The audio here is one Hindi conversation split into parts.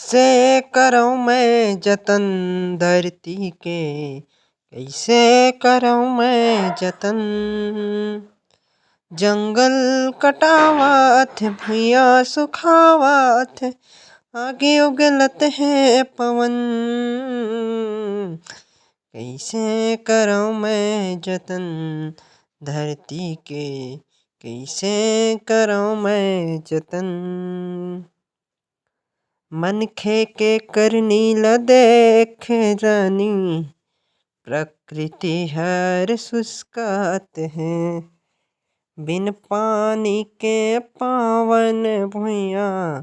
कैसे करूँ मैं जतन धरती के, कैसे करूँ मैं जतन। जंगल कटावत भुइयां सुखावत, आगे उगलत है पवन। कैसे करूँ मैं जतन धरती के, कैसे करूँ मैं जतन। मनखे के करनी ल देख रानी, प्रकृति हर शुष्कात है। बिन पानी के पावन भुइयां,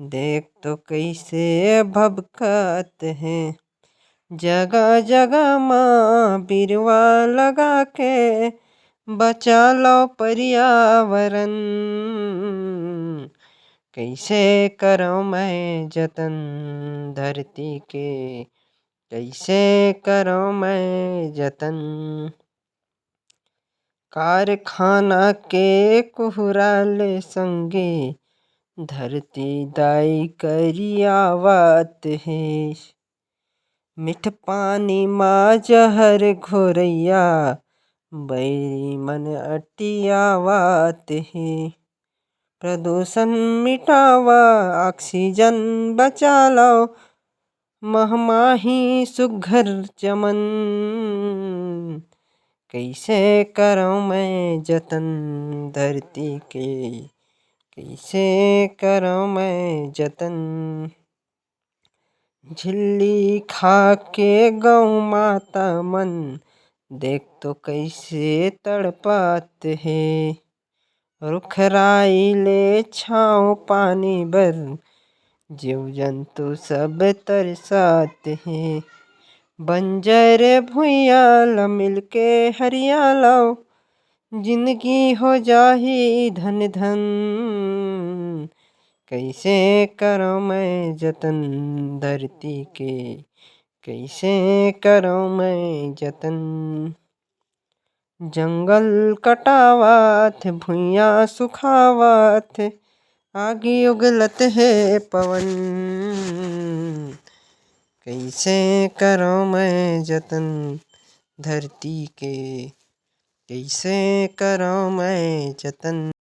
देख तो कैसे भभकत है। जगह जगह माँ बिरवा लगा के, बचा लो पर्यावरण। कैसे करूँ मैं जतन धरती के, कैसे करूँ मैं जतन। कारखाना के कोहराले संगे, धरती दाई करियावत है। मिठ पानी माँ जहर घोरैया, बैरी मन अटियावत है। प्रदूषण मिटावा ऑक्सीजन बचा लो, महमाही सुघ्घर चमन। कैसे करूँ मैं जतन धरती के, कैसे करूँ मैं जतन। झिल्ली खा के गौ माता मन, देख तो कैसे तड़पात है। रुखराई ले छाँव पानी बर, जीव जंतु सब तरसात हैं। बंजर भुइयां ल मिलके हरियालो, जिंदगी हो जाही धन धन। कैसे करूँ मैं जतन धरती के, कैसे करूँ मैं जतन। जंगल कटावत भुइयां सुखावत, आगे उगलत है पवन। कैसे करूँ मैं जतन धरती के, कैसे करूँ मैं जतन।